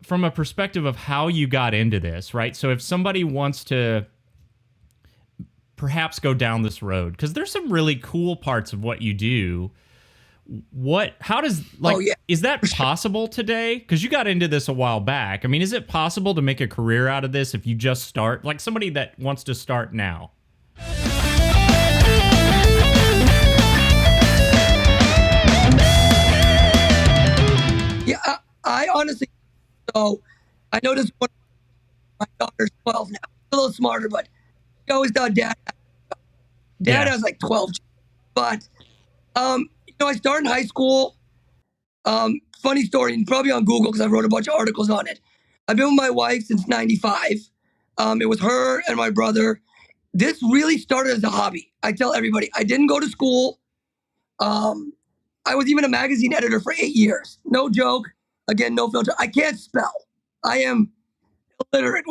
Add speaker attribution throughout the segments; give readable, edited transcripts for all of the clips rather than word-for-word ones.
Speaker 1: from a perspective of how you got into this, right? So if somebody wants to perhaps go down this road, because there's some really cool parts of what you do. How does, like, is that possible today? Because you got into this a while back. I mean, is it possible to make a career out of this if you just start, like somebody that wants to start now?
Speaker 2: Yeah, I honestly, so I noticed my daughter's 12 now, a little smarter, but she always thought dad has like 12. But, I started in high school. Funny story, and probably on Google because I wrote a bunch of articles on it. I've been with my wife since 95. It was her and my brother. This really started as a hobby. I tell everybody, I didn't go to school. I was even a magazine editor for 8 years. No joke. Again, no filter. I can't spell. I am illiterate.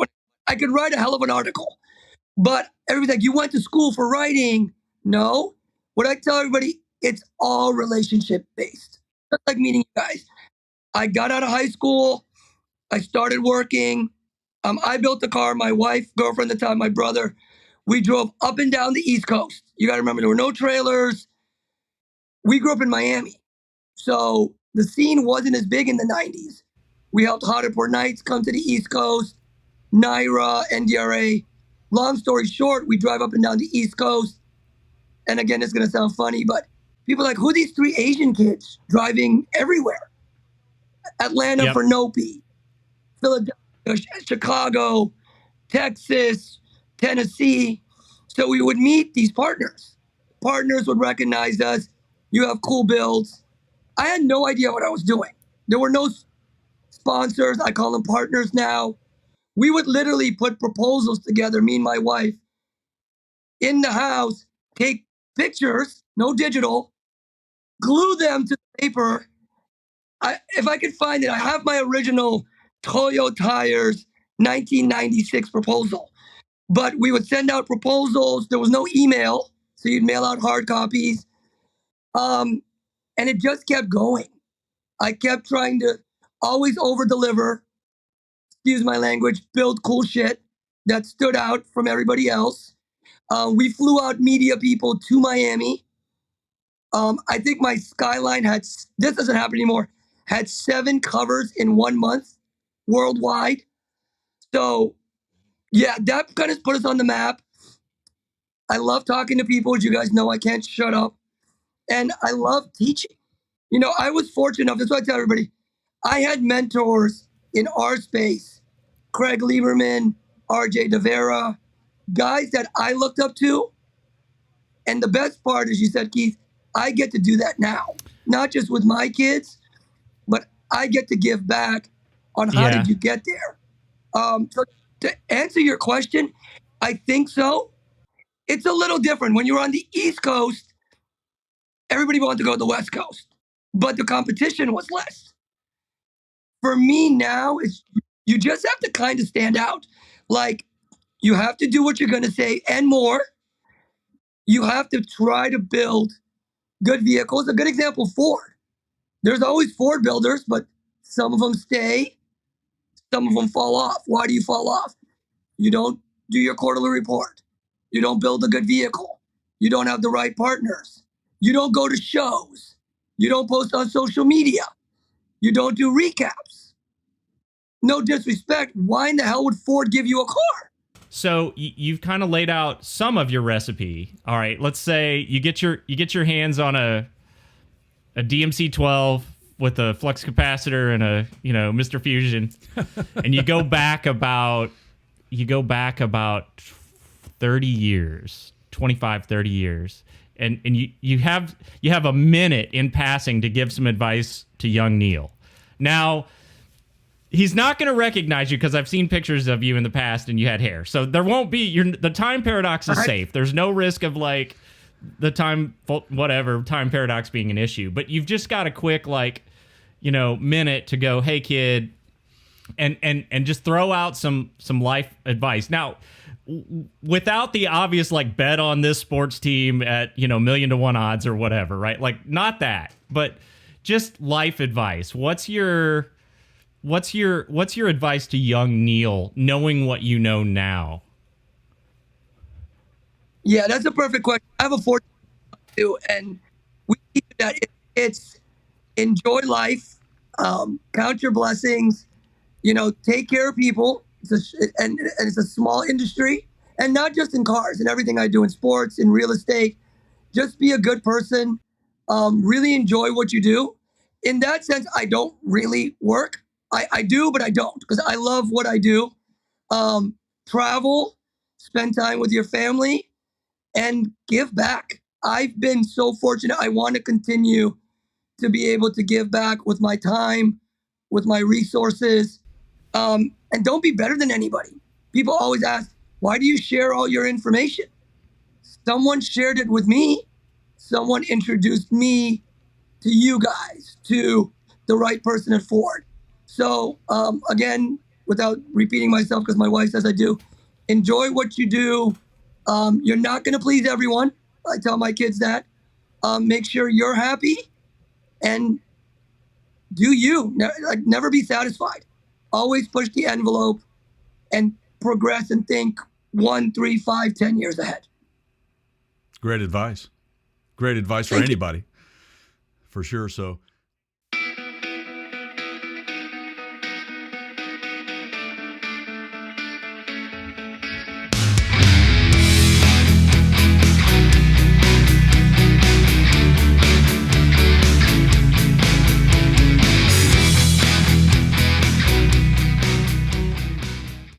Speaker 2: I could write a hell of an article. But everybody's like, you went to school for writing. No. What I tell everybody, it's all relationship based. Just like meeting you guys. I got out of high school. I started working. I built the car. My wife, girlfriend at the time, my brother, we drove up and down the East Coast. You got to remember, there were no trailers. We grew up in Miami. So the scene wasn't as big in the 90s. We helped Hot Airport Nights come to the East Coast, Naira, NDRA. Long story short, we drive up and down the East Coast. And again, it's going to sound funny, but people are like, who are these three Asian kids driving everywhere? Atlanta for Nopi, Philadelphia, Chicago, Texas, Tennessee. So we would meet these partners. Partners would recognize us. You have cool builds. I had no idea what I was doing. There were no sponsors. I call them partners now. We would literally put proposals together, me and my wife, in the house, take pictures, no digital, glue them to the paper. If I could find it, I have my original Toyo Tires 1996 proposal. But we would send out proposals. There was no email, so you'd mail out hard copies. And it just kept going. I kept trying to always over-deliver, excuse my language, build cool shit that stood out from everybody else. We flew out media people to Miami. I think my Skyline this doesn't happen anymore, had 7 covers in 1 month worldwide. So, yeah, that kind of put us on the map. I love talking to people. As you guys know, I can't shut up. And I love teaching. I was fortunate enough, that's what I tell everybody. I had mentors in our space, Craig Lieberman, RJ De Vera, guys that I looked up to. And the best part is, you said, Keith, I get to do that now. Not just with my kids, but I get to give back on how did you get there. So to answer your question, I think so. It's a little different. When you're on the East Coast, everybody wanted to go to the West Coast, but the competition was less. For me now, you just have to kind of stand out. Like, you have to do what you're going to say and more. You have to try to build good vehicles. A good example, Ford. There's always Ford builders, but some of them stay, some of them fall off. Why do you fall off? You don't do your quarterly report. You don't build a good vehicle. You don't have the right partners. You don't go to shows. You don't post on social media. You don't do recaps. No disrespect. Why in the hell would Ford give you a car?
Speaker 1: So you've kind of laid out some of your recipe. All right, let's say you get your hands on a DMC 12 with a flux capacitor and a Mr. Fusion, and you go back about 30 years, 25, 30 years. And you have a minute in passing to give some advice to young Neil. Now, he's not going to recognize you because I've seen pictures of you in the past and you had hair. So there won't be the time paradox is safe. There's no risk of like the time paradox being an issue. But you've just got a quick minute to go, hey kid, and just throw out some life advice. Now, without the obvious bet on this sports team at 1,000,000 to 1 odds or whatever, right? Like, not that, but just life advice. What's your What's your advice to young Neil, knowing what you know now?
Speaker 2: Yeah, that's a perfect question. I have a 14 too, and we teach that it's enjoy life, count your blessings, take care of people. And it's a small industry, and not just in cars and everything I do in sports, in real estate. Just be a good person. Really enjoy what you do. In that sense, I don't really work. I do, but I don't because I love what I do. Um, Travel, spend time with your family, and give back. I've been so fortunate. I want to continue to be able to give back with my time, with my resources, and don't be better than anybody. People always ask, why do you share all your information? Someone shared it with me. Someone introduced me to you guys, to the right person at Ford. So, again, without repeating myself, because my wife says I do, enjoy what you do. You're not going to please everyone. I tell my kids that. Make sure you're happy and do you. Never be satisfied. Always push the envelope and progress and think 1, 3, 5, 10 years ahead.
Speaker 3: Great advice. Great advice for
Speaker 2: Thank you.
Speaker 3: anybody, for sure. So